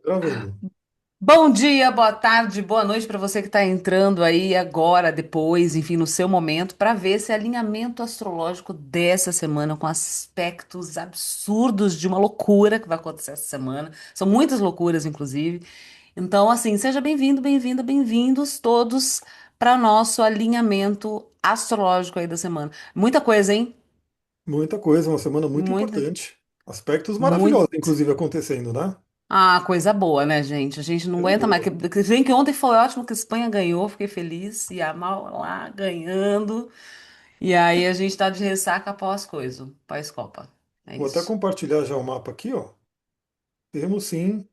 Gravando. Bom dia, boa tarde, boa noite para você que está entrando aí agora, depois, enfim, no seu momento, para ver esse alinhamento astrológico dessa semana com aspectos absurdos de uma loucura que vai acontecer essa semana. São muitas loucuras, inclusive. Então, assim, seja bem-vindo, bem-vinda, bem-vindos todos para nosso alinhamento astrológico aí da semana. Muita coisa, hein? Muita coisa, uma semana muito Muita, importante. Aspectos maravilhosos, muito. inclusive, acontecendo, né? Ah, coisa boa, né, gente? A gente não Coisa aguenta mais. boa. Bem que ontem foi ótimo que a Espanha ganhou, fiquei feliz. E a Mal lá ganhando. E aí a gente tá de ressaca após coisa, pós-Copa. É Vou até isso. compartilhar já o mapa aqui, ó. Temos sim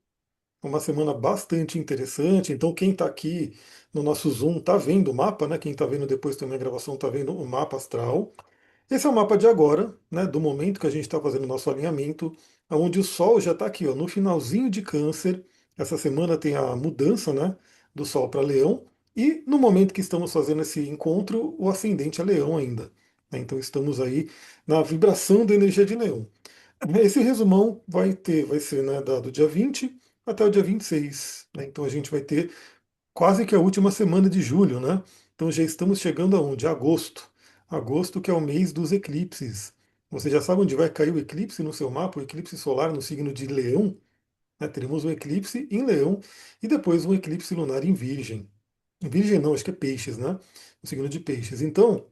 uma semana bastante interessante. Então, quem está aqui no nosso Zoom está vendo o mapa, né? Quem está vendo depois também a gravação está vendo o mapa astral. Esse é o mapa de agora, né, do momento que a gente está fazendo o nosso alinhamento, onde o Sol já está aqui, ó, no finalzinho de Câncer. Essa semana tem a mudança, né, do Sol para Leão, e no momento que estamos fazendo esse encontro, o ascendente é Leão ainda. Né. Então estamos aí na vibração da energia de Leão. Esse resumão vai ser, né, do dia 20 até o dia 26. Né. Então a gente vai ter quase que a última semana de julho, né? Então já estamos chegando aonde? Agosto. Agosto que é o mês dos eclipses. Você já sabe onde vai cair o eclipse no seu mapa, o eclipse solar no signo de Leão? Né? Teremos um eclipse em Leão e depois um eclipse lunar em Virgem. Em Virgem não, acho que é Peixes, né? No signo de Peixes. Então,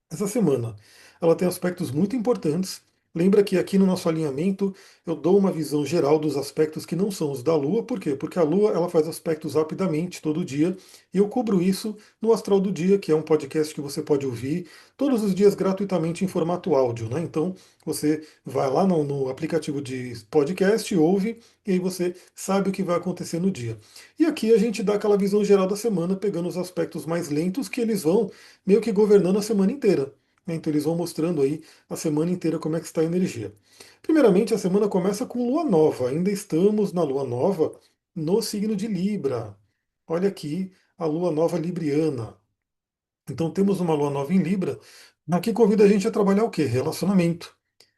essa semana, ela tem aspectos muito importantes. Lembra que aqui no nosso alinhamento eu dou uma visão geral dos aspectos que não são os da Lua. Por quê? Porque a Lua ela faz aspectos rapidamente todo dia e eu cubro isso no Astral do Dia, que é um podcast que você pode ouvir todos os dias gratuitamente em formato áudio, né? Então você vai lá no aplicativo de podcast, ouve e aí você sabe o que vai acontecer no dia. E aqui a gente dá aquela visão geral da semana, pegando os aspectos mais lentos que eles vão meio que governando a semana inteira. Né? Então eles vão mostrando aí a semana inteira como é que está a energia. Primeiramente, a semana começa com lua nova. Ainda estamos na lua nova no signo de Libra. Olha aqui a lua nova libriana. Então temos uma lua nova em Libra, que convida a gente a trabalhar o quê? Relacionamento,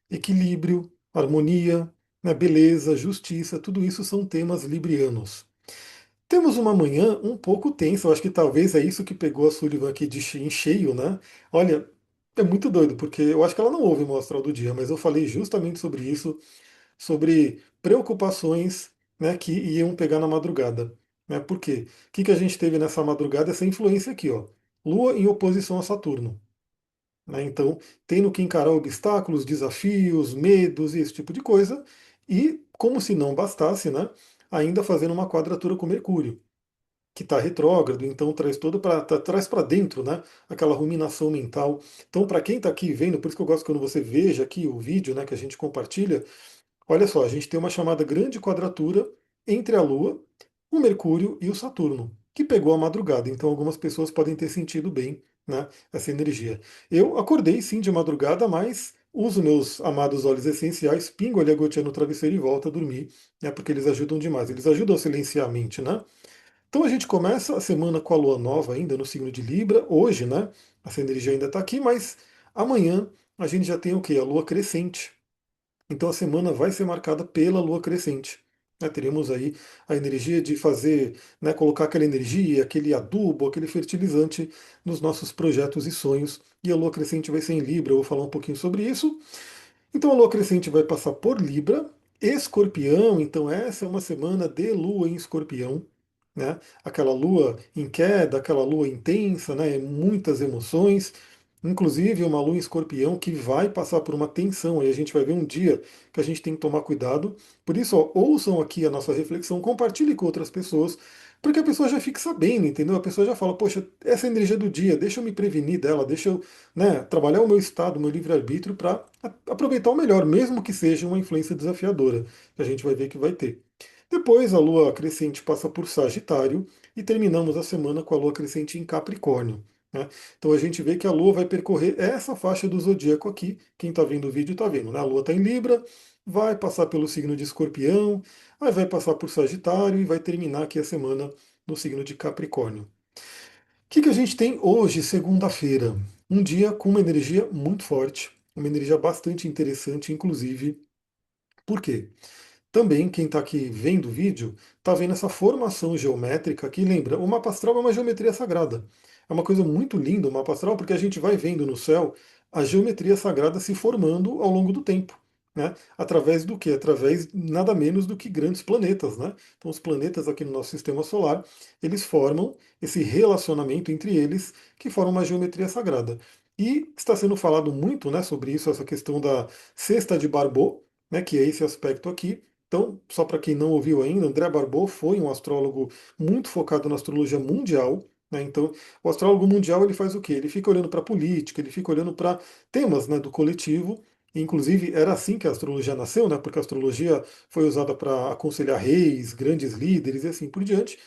equilíbrio, harmonia, né, beleza, justiça, tudo isso são temas librianos. Temos uma manhã um pouco tensa, eu acho que talvez é isso que pegou a Sullivan aqui em cheio, né? Olha, é muito doido, porque eu acho que ela não ouve o Astral do Dia, mas eu falei justamente sobre isso, sobre preocupações, né, que iam pegar na madrugada. Né? Por quê? O que a gente teve nessa madrugada? Essa influência aqui, ó. Lua em oposição a Saturno. Né? Então, tendo que encarar obstáculos, desafios, medos e esse tipo de coisa, e como se não bastasse, né, ainda fazendo uma quadratura com Mercúrio que está retrógrado, então traz todo para traz para dentro, né, aquela ruminação mental. Então, para quem está aqui vendo, por isso que eu gosto quando você veja aqui o vídeo, né, que a gente compartilha, olha só, a gente tem uma chamada grande quadratura entre a Lua, o Mercúrio e o Saturno, que pegou a madrugada. Então, algumas pessoas podem ter sentido bem, né, essa energia. Eu acordei sim de madrugada, mas uso meus amados óleos essenciais, pingo ali a gotinha no travesseiro e volto a dormir, né, porque eles ajudam demais. Eles ajudam a silenciar a mente, né? Então a gente começa a semana com a lua nova ainda no signo de Libra, hoje, né? Essa energia ainda está aqui, mas amanhã a gente já tem o quê? A lua crescente. Então a semana vai ser marcada pela lua crescente. Né? Teremos aí a energia de fazer, né, colocar aquela energia, aquele adubo, aquele fertilizante nos nossos projetos e sonhos. E a lua crescente vai ser em Libra, eu vou falar um pouquinho sobre isso. Então a lua crescente vai passar por Libra, Escorpião, então essa é uma semana de lua em Escorpião, né? Aquela lua em queda, aquela lua intensa, né? Muitas emoções, inclusive uma lua em Escorpião que vai passar por uma tensão, aí a gente vai ver um dia que a gente tem que tomar cuidado. Por isso, ó, ouçam aqui a nossa reflexão, compartilhe com outras pessoas, porque a pessoa já fica sabendo, entendeu? A pessoa já fala, poxa, essa é a energia do dia, deixa eu me prevenir dela, deixa eu, né, trabalhar o meu estado, o meu livre-arbítrio para aproveitar o melhor, mesmo que seja uma influência desafiadora, que a gente vai ver que vai ter. Depois a lua crescente passa por Sagitário e terminamos a semana com a lua crescente em Capricórnio. Né? Então a gente vê que a lua vai percorrer essa faixa do zodíaco aqui. Quem está vendo o vídeo está vendo, né? A lua está em Libra, vai passar pelo signo de Escorpião, aí vai passar por Sagitário e vai terminar aqui a semana no signo de Capricórnio. O que a gente tem hoje, segunda-feira? Um dia com uma energia muito forte, uma energia bastante interessante, inclusive. Por quê? também quem está aqui vendo o vídeo está vendo essa formação geométrica que lembra, o mapa astral é uma geometria sagrada. É uma coisa muito linda o mapa astral, porque a gente vai vendo no céu a geometria sagrada se formando ao longo do tempo. Né? Através do que? Através nada menos do que grandes planetas. Né? Então, os planetas aqui no nosso sistema solar, eles formam esse relacionamento entre eles que forma uma geometria sagrada. E está sendo falado muito, né, sobre isso, essa questão da cesta de Barbot, né, que é esse aspecto aqui. Então, só para quem não ouviu ainda, André Barbot foi um astrólogo muito focado na astrologia mundial. Né? Então, o astrólogo mundial ele faz o quê? Ele fica olhando para a política, ele fica olhando para temas, né, do coletivo. Inclusive, era assim que a astrologia nasceu, né? Porque a astrologia foi usada para aconselhar reis, grandes líderes e assim por diante.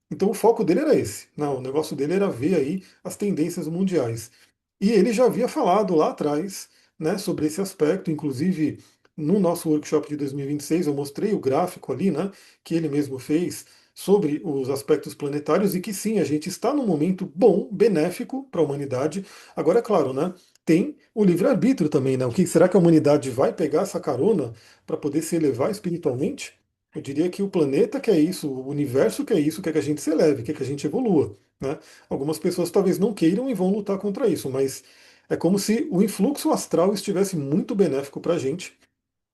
Então o foco dele era esse. Não, o negócio dele era ver aí as tendências mundiais. E ele já havia falado lá atrás, né, sobre esse aspecto, inclusive no nosso workshop de 2026 eu mostrei o gráfico ali, né, que ele mesmo fez sobre os aspectos planetários e que sim, a gente está num momento bom, benéfico para a humanidade. Agora, é claro, né, tem o livre-arbítrio também, né? O que será que a humanidade vai pegar essa carona para poder se elevar espiritualmente? Eu diria que o planeta quer isso, o universo quer isso, quer que a gente se eleve, quer que a gente evolua. Né? Algumas pessoas talvez não queiram e vão lutar contra isso, mas é como se o influxo astral estivesse muito benéfico para a gente.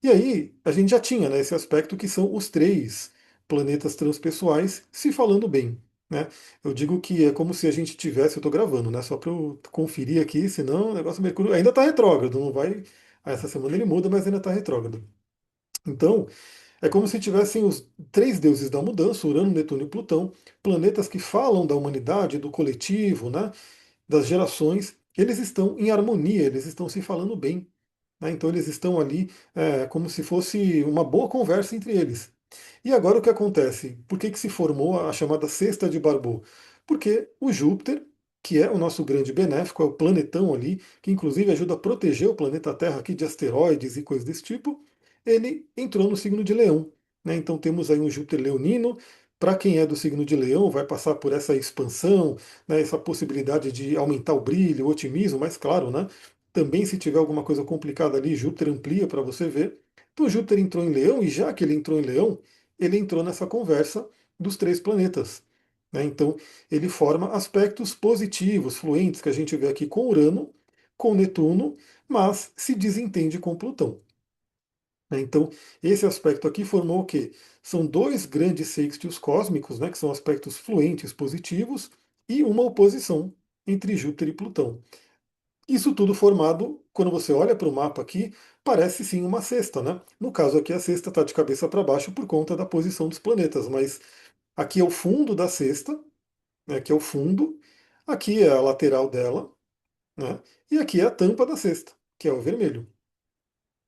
E aí a gente já tinha, né, esse aspecto que são os três planetas transpessoais se falando bem. Né? Eu digo que é como se a gente tivesse, eu estou gravando, né, só para eu conferir aqui, senão o negócio Mercúrio ainda está retrógrado, não vai. Essa semana ele muda, mas ainda está retrógrado. Então, é como se tivessem os três deuses da mudança, Urano, Netuno e Plutão, planetas que falam da humanidade, do coletivo, né, das gerações. Eles estão em harmonia, eles estão se falando bem. Né, então eles estão ali como se fosse uma boa conversa entre eles. E agora o que acontece? Por que se formou a chamada Cesta de Barbot? Porque o Júpiter, que é o nosso grande benéfico, é o planetão ali, que inclusive ajuda a proteger o planeta Terra aqui de asteroides e coisas desse tipo, ele entrou no signo de Leão. Né? Então temos aí um Júpiter leonino. Para quem é do signo de Leão, vai passar por essa expansão, né, essa possibilidade de aumentar o brilho, o otimismo, mas claro, né, também se tiver alguma coisa complicada ali, Júpiter amplia para você ver. Então Júpiter entrou em Leão, e já que ele entrou em Leão, ele entrou nessa conversa dos três planetas. Né? Então, ele forma aspectos positivos, fluentes, que a gente vê aqui com Urano, com Netuno, mas se desentende com Plutão. Né? Então, esse aspecto aqui formou o quê? São dois grandes sextios cósmicos, né, que são aspectos fluentes, positivos, e uma oposição entre Júpiter e Plutão. Isso tudo formado, quando você olha para o mapa aqui, parece sim uma cesta, né? No caso aqui, a cesta está de cabeça para baixo por conta da posição dos planetas, mas aqui é o fundo da cesta, né? Aqui é o fundo, aqui é a lateral dela, né? E aqui é a tampa da cesta, que é o vermelho.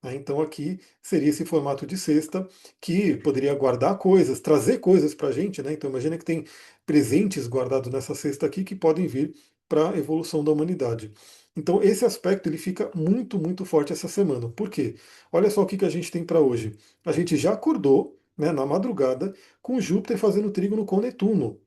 Né? Então aqui seria esse formato de cesta que poderia guardar coisas, trazer coisas para a gente, né? Então imagina que tem presentes guardados nessa cesta aqui que podem vir para a evolução da humanidade. Então esse aspecto ele fica muito, muito forte essa semana. Por quê? Olha só o que a gente tem para hoje. A gente já acordou, né, na madrugada com Júpiter fazendo trígono com Netuno.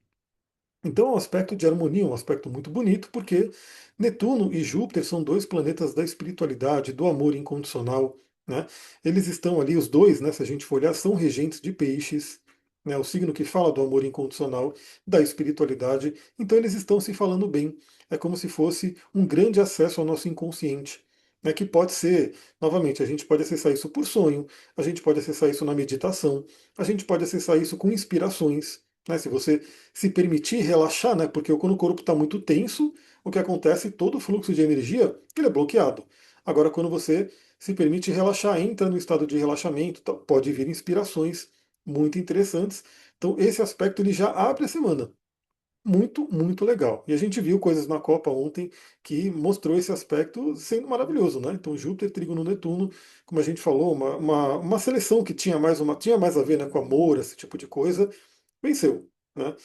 Então é um aspecto de harmonia, um aspecto muito bonito, porque Netuno e Júpiter são dois planetas da espiritualidade, do amor incondicional. Né? Eles estão ali, os dois, né, se a gente for olhar, são regentes de peixes, né, o signo que fala do amor incondicional, da espiritualidade. Então eles estão se falando bem. É como se fosse um grande acesso ao nosso inconsciente. Né, que pode ser, novamente, a gente pode acessar isso por sonho, a gente pode acessar isso na meditação, a gente pode acessar isso com inspirações. Né, se você se permitir relaxar, né? Porque quando o corpo está muito tenso, o que acontece, todo o fluxo de energia ele é bloqueado. Agora, quando você se permite relaxar, entra no estado de relaxamento, pode vir inspirações muito interessantes. Então, esse aspecto ele já abre a semana. Muito, muito legal. E a gente viu coisas na Copa ontem que mostrou esse aspecto sendo maravilhoso, né? Então, Júpiter, Trígono, Netuno, como a gente falou, uma seleção que tinha mais a ver, né, com amor, esse tipo de coisa, venceu. Né?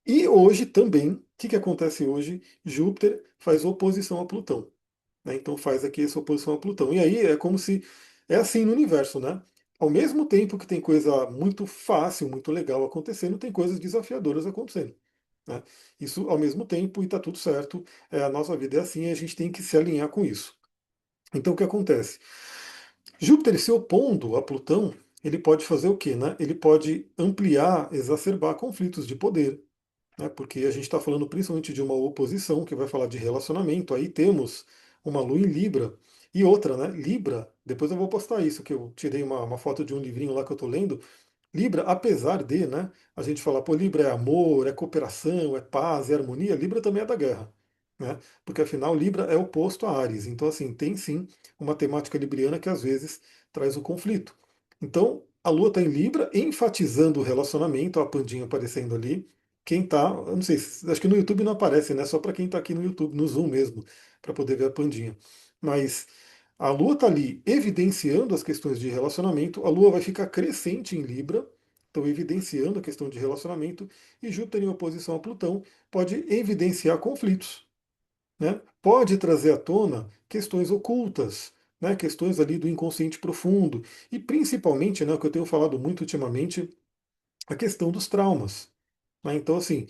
E hoje também, o que acontece hoje? Júpiter faz oposição a Plutão. Né? Então faz aqui essa oposição a Plutão. E aí é como se. É assim no universo, né? Ao mesmo tempo que tem coisa muito fácil, muito legal acontecendo, tem coisas desafiadoras acontecendo. Né? Isso ao mesmo tempo e está tudo certo. A nossa vida é assim e a gente tem que se alinhar com isso. Então o que acontece? Júpiter se opondo a Plutão, ele pode fazer o quê, né? Ele pode ampliar, exacerbar conflitos de poder, né? Porque a gente está falando principalmente de uma oposição que vai falar de relacionamento. Aí temos uma lua em Libra e outra, né? Libra. Depois eu vou postar isso, que eu tirei uma foto de um livrinho lá que eu estou lendo. Libra, apesar de, né, a gente falar, pô, Libra é amor, é cooperação, é paz, é harmonia, Libra também é da guerra, né? Porque afinal Libra é oposto a Áries. Então, assim, tem sim uma temática libriana que às vezes traz o conflito. Então, a Lua está em Libra, enfatizando o relacionamento, a Pandinha aparecendo ali. Quem tá, eu não sei, acho que no YouTube não aparece, né? Só para quem está aqui no YouTube, no Zoom mesmo, para poder ver a Pandinha. Mas a Lua está ali evidenciando as questões de relacionamento, a Lua vai ficar crescente em Libra, então evidenciando a questão de relacionamento, e Júpiter em oposição a Plutão pode evidenciar conflitos, né? Pode trazer à tona questões ocultas, né? Questões ali do inconsciente profundo, e principalmente, né, o que eu tenho falado muito ultimamente, a questão dos traumas. Né? Então, assim,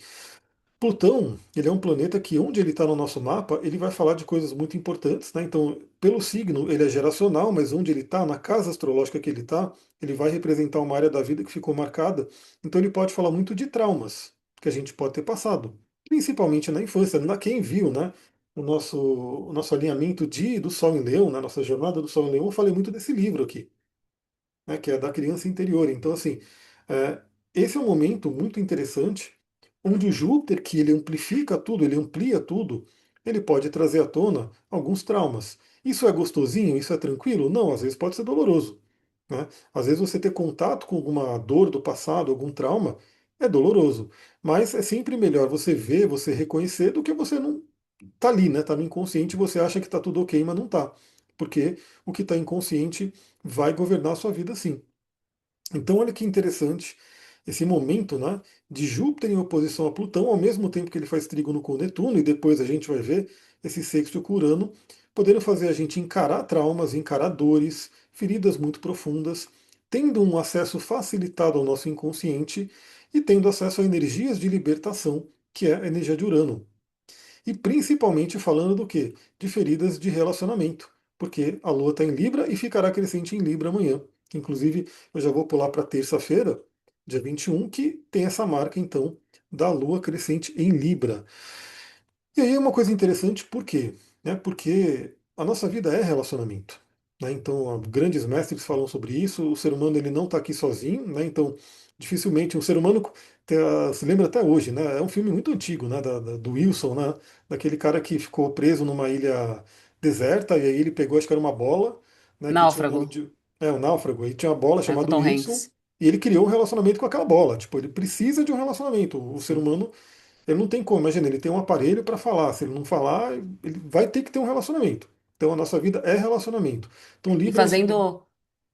Plutão, ele é um planeta que onde ele está no nosso mapa, ele vai falar de coisas muito importantes, né? Então, pelo signo, ele é geracional, mas onde ele está, na casa astrológica que ele está, ele vai representar uma área da vida que ficou marcada. Então, ele pode falar muito de traumas que a gente pode ter passado, principalmente na infância. Quem viu, né? O nosso alinhamento do Sol em Leão, né, nossa jornada do Sol em Leão, eu falei muito desse livro aqui, né, que é da criança interior. Então, assim, é, esse é um momento muito interessante, onde o Júpiter, que ele amplifica tudo, ele amplia tudo, ele pode trazer à tona alguns traumas. Isso é gostosinho? Isso é tranquilo? Não, às vezes pode ser doloroso. Né? Às vezes você ter contato com alguma dor do passado, algum trauma, é doloroso. Mas é sempre melhor você ver, você reconhecer, do que você não tá ali, né? Tá no inconsciente e você acha que tá tudo ok, mas não tá. Porque o que está inconsciente vai governar a sua vida sim. Então, olha que interessante esse momento, né, de Júpiter em oposição a Plutão, ao mesmo tempo que ele faz trígono com Netuno, e depois a gente vai ver esse sexto com Urano, podendo fazer a gente encarar traumas, encarar dores, feridas muito profundas, tendo um acesso facilitado ao nosso inconsciente e tendo acesso a energias de libertação, que é a energia de Urano. E principalmente falando do quê? De feridas de relacionamento, porque a Lua está em Libra e ficará crescente em Libra amanhã. Inclusive, eu já vou pular para terça-feira, dia 21, que tem essa marca, então, da Lua crescente em Libra. E aí é uma coisa interessante, por quê? Né? Porque a nossa vida é relacionamento. Né? Então, grandes mestres falam sobre isso. O ser humano ele não está aqui sozinho, né? Então, dificilmente um ser humano se lembra até hoje, né? É um filme muito antigo, né? Do Wilson, né? Daquele cara que ficou preso numa ilha deserta e aí ele pegou, acho que era uma bola, né? Que tinha o nome Náufrago, de um náufrago. E tinha uma bola é, com chamada Tom Wilson Hanks. e ele criou um relacionamento com aquela bola. Tipo, ele precisa de um relacionamento. O ser Sim. humano ele não tem como, imagina, ele tem um aparelho para falar. Se ele não falar, ele vai ter que ter um relacionamento. Então a nossa vida é relacionamento. Então E Libra é um signo.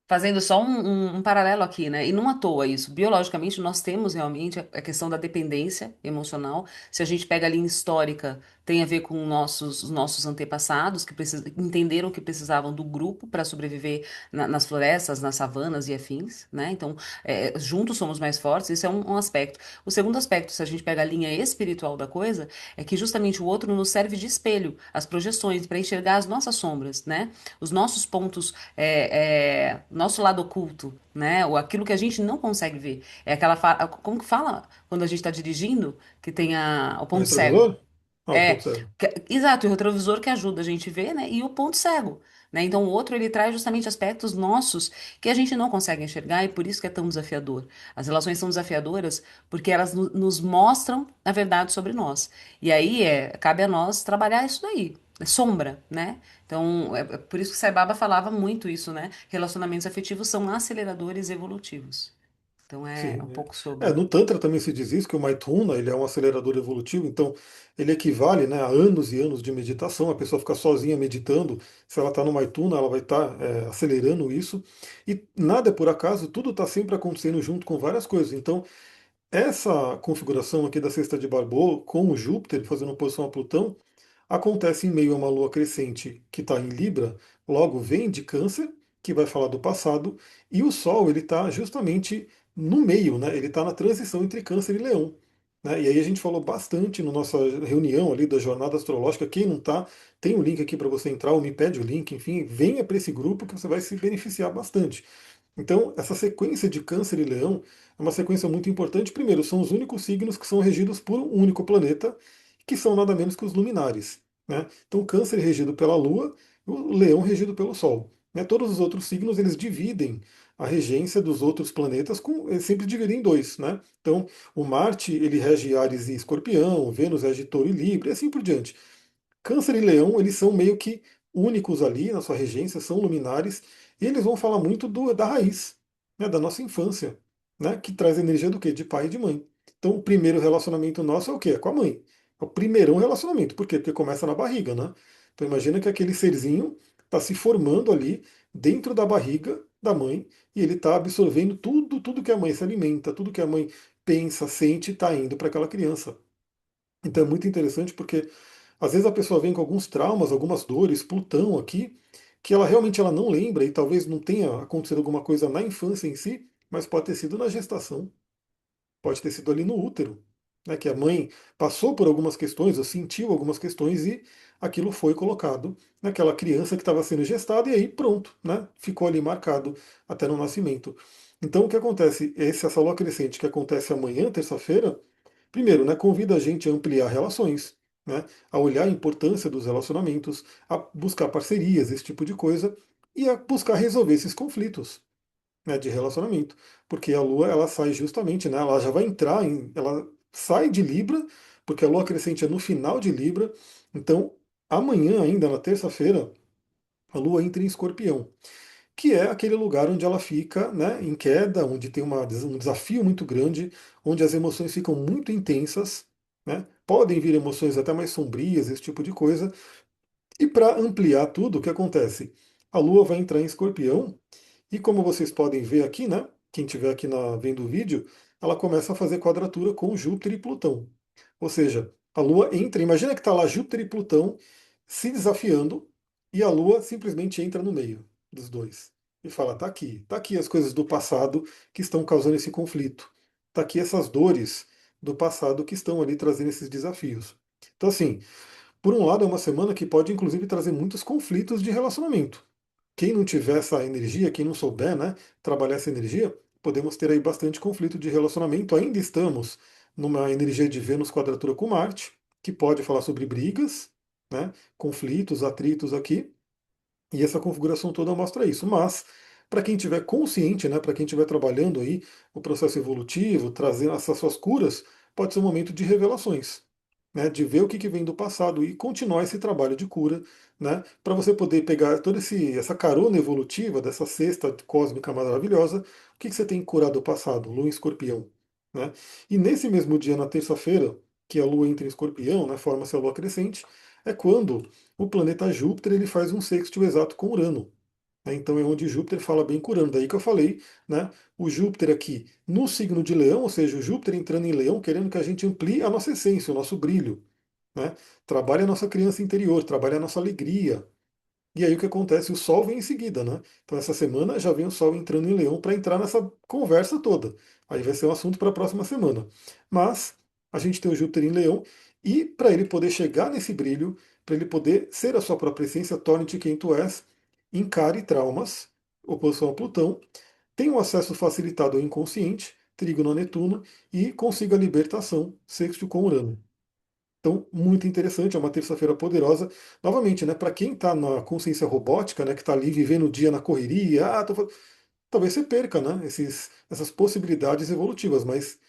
fazendo só um paralelo aqui, né? E não à toa isso. Biologicamente, nós temos realmente a questão da dependência emocional. Se a gente pega a linha histórica, tem a ver com os nossos antepassados que entenderam que precisavam do grupo para sobreviver nas florestas, nas savanas e afins, né? Então, juntos somos mais fortes. Isso é um aspecto. O segundo aspecto, se a gente pega a linha espiritual da coisa, é que justamente o outro nos serve de espelho, as projeções, para enxergar as nossas sombras, né? Os nossos pontos nosso lado oculto, né? Ou aquilo que a gente não consegue ver. É aquela como que fala quando a gente está dirigindo, que tem o O ponto cego. retrovisor? Ah, o ponto cego. Exato, e o retrovisor que ajuda a gente a ver, né? E o ponto cego, né? Então o outro ele traz justamente aspectos nossos que a gente não consegue enxergar e por isso que é tão desafiador. As relações são desafiadoras porque elas nos mostram a verdade sobre nós. E aí cabe a nós trabalhar isso daí. É sombra, né? Então, é por isso que Sai Baba falava muito isso, né? Relacionamentos afetivos são aceleradores evolutivos. Então, é um Sim. pouco É, sobre. no Tantra também se diz isso, que o Maituna ele é um acelerador evolutivo, então ele equivale, né, a anos e anos de meditação. A pessoa fica sozinha meditando, se ela está no Maituna, ela vai estar acelerando isso. E nada é por acaso, tudo está sempre acontecendo junto com várias coisas. Então, essa configuração aqui da cesta de Barbô, com o Júpiter fazendo oposição a Plutão, acontece em meio a uma lua crescente que está em Libra, logo vem de Câncer, que vai falar do passado, e o Sol ele está justamente no meio, né? Ele está na transição entre Câncer e Leão. Né? E aí a gente falou bastante na nossa reunião ali da jornada astrológica. Quem não está, tem um link aqui para você entrar, ou me pede o link, enfim, venha para esse grupo que você vai se beneficiar bastante. Então, essa sequência de Câncer e Leão é uma sequência muito importante. Primeiro, são os únicos signos que são regidos por um único planeta, que são nada menos que os luminares. Né? Então, Câncer é regido pela Lua, o Leão regido pelo Sol. Né? Todos os outros signos eles dividem a regência dos outros planetas, eles sempre dividem em dois. Né? Então, o Marte ele rege Áries e Escorpião, Vênus rege Touro e Libra, e assim por diante. Câncer e Leão, eles são meio que únicos ali na sua regência, são luminares, e eles vão falar muito da raiz, né, da nossa infância, né, que traz energia do quê? De pai e de mãe. Então, o primeiro relacionamento nosso é o quê? É com a mãe. É o primeirão relacionamento. Por quê? Porque começa na barriga, né? Então, imagina que aquele serzinho está se formando ali dentro da barriga da mãe e ele está absorvendo tudo que a mãe se alimenta, tudo que a mãe pensa, sente, está indo para aquela criança. Então, é muito interessante porque às vezes a pessoa vem com alguns traumas, algumas dores, Plutão aqui, que ela realmente ela não lembra e talvez não tenha acontecido alguma coisa na infância em si, mas pode ter sido na gestação, pode ter sido ali no útero, né, que a mãe passou por algumas questões ou sentiu algumas questões e aquilo foi colocado naquela criança que estava sendo gestada e aí pronto, né, ficou ali marcado até no nascimento. Então o que acontece? Essa lua crescente que acontece amanhã, terça-feira, primeiro, né, convida a gente a ampliar relações, né, a olhar a importância dos relacionamentos, a buscar parcerias, esse tipo de coisa, e a buscar resolver esses conflitos, né, de relacionamento. Porque a Lua ela sai justamente, né, ela já vai entrar ela sai de Libra, porque a Lua crescente é no final de Libra. Então, amanhã, ainda na terça-feira, a Lua entra em Escorpião, que é aquele lugar onde ela fica, né, em queda, onde tem um desafio muito grande, onde as emoções ficam muito intensas, né, podem vir emoções até mais sombrias, esse tipo de coisa. E para ampliar tudo, o que acontece? A Lua vai entrar em Escorpião e como vocês podem ver aqui, né, quem estiver aqui vendo o vídeo, ela começa a fazer quadratura com Júpiter e Plutão. Ou seja, a Lua entra, imagina que está lá Júpiter e Plutão se desafiando e a Lua simplesmente entra no meio dos dois e fala: tá aqui as coisas do passado que estão causando esse conflito, tá aqui essas dores do passado que estão ali trazendo esses desafios. Então, assim, por um lado, é uma semana que pode inclusive trazer muitos conflitos de relacionamento. Quem não tiver essa energia, quem não souber, né, trabalhar essa energia, podemos ter aí bastante conflito de relacionamento. Ainda estamos numa energia de Vênus quadratura com Marte, que pode falar sobre brigas, né, conflitos, atritos aqui, e essa configuração toda mostra isso. Mas, para quem estiver consciente, né, para quem estiver trabalhando aí o processo evolutivo, trazendo essas suas curas, pode ser um momento de revelações, né, de ver o que vem do passado e continuar esse trabalho de cura, né, para você poder pegar toda essa carona evolutiva dessa cesta cósmica maravilhosa, o que você tem que curar do passado, Lua em Escorpião. Né? E nesse mesmo dia, na terça-feira, que a Lua entra em Escorpião, né, forma-se a Lua crescente, é quando o planeta Júpiter ele faz um sextil exato com Urano. Né? Então é onde Júpiter fala bem com Urano. Daí que eu falei, né? O Júpiter aqui no signo de Leão, ou seja, o Júpiter entrando em Leão, querendo que a gente amplie a nossa essência, o nosso brilho. Né? Trabalhe a nossa criança interior, trabalhe a nossa alegria. E aí o que acontece? O Sol vem em seguida, né? Então essa semana já vem o Sol entrando em Leão para entrar nessa conversa toda. Aí vai ser um assunto para a próxima semana. Mas a gente tem o Júpiter em Leão e para ele poder chegar nesse brilho, para ele poder ser a sua própria essência, torne-te quem tu és, encare traumas, oposição a Plutão, tenha um acesso facilitado ao inconsciente, trígono a Netuno, e consiga a libertação, sexto com Urano. Então, muito interessante, é uma terça-feira poderosa. Novamente, né, para quem está na consciência robótica, né, que está ali vivendo o dia na correria, talvez você perca, né, essas possibilidades evolutivas, mas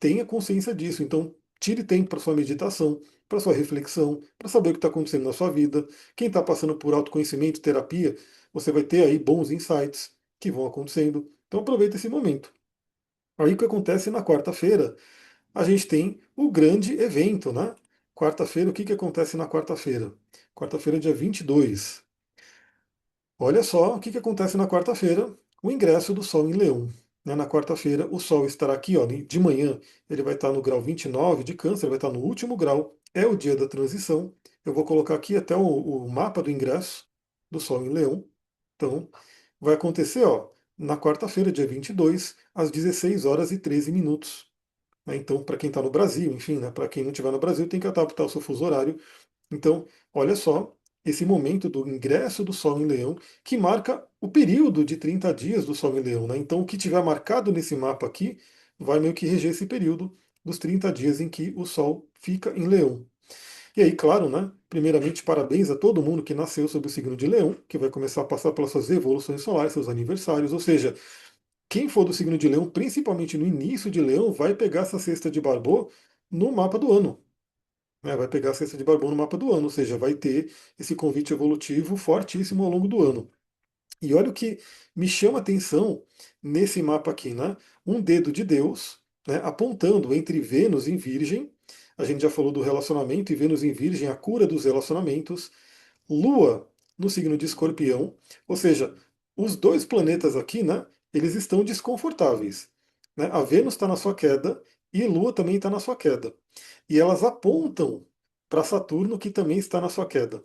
tenha consciência disso. Então, tire tempo para sua meditação, para sua reflexão, para saber o que está acontecendo na sua vida. Quem está passando por autoconhecimento, terapia, você vai ter aí bons insights que vão acontecendo. Então, aproveita esse momento. Aí o que acontece na quarta-feira? A gente tem o grande evento, né? Quarta-feira, o que acontece na quarta-feira? Quarta-feira, dia 22. Olha só o que acontece na quarta-feira, o ingresso do Sol em Leão. Né? Na quarta-feira, o Sol estará aqui, ó, de manhã, ele vai estar no grau 29 de Câncer, vai estar no último grau, é o dia da transição. Eu vou colocar aqui até o mapa do ingresso do Sol em Leão. Então, vai acontecer, ó, na quarta-feira, dia 22, às 16 horas e 13 minutos. Né? Então, para quem está no Brasil, enfim, né, para quem não estiver no Brasil, tem que adaptar o seu fuso horário. Então, olha só, esse momento do ingresso do Sol em Leão, que marca o período de 30 dias do Sol em Leão, né? Então, o que tiver marcado nesse mapa aqui vai meio que reger esse período dos 30 dias em que o Sol fica em Leão. E aí, claro, né? Primeiramente, parabéns a todo mundo que nasceu sob o signo de Leão, que vai começar a passar pelas suas evoluções solares, seus aniversários, ou seja, quem for do signo de Leão, principalmente no início de Leão, vai pegar essa cesta de Barbô no mapa do ano, né? Vai pegar a cesta de Barbô no mapa do ano, ou seja, vai ter esse convite evolutivo fortíssimo ao longo do ano. E olha o que me chama a atenção nesse mapa aqui, né? Um dedo de Deus, né, apontando entre Vênus em Virgem. A gente já falou do relacionamento e Vênus em Virgem, a cura dos relacionamentos. Lua no signo de Escorpião, ou seja, os dois planetas aqui, né, eles estão desconfortáveis. Né? A Vênus está na sua queda e Lua também está na sua queda. E elas apontam para Saturno, que também está na sua queda.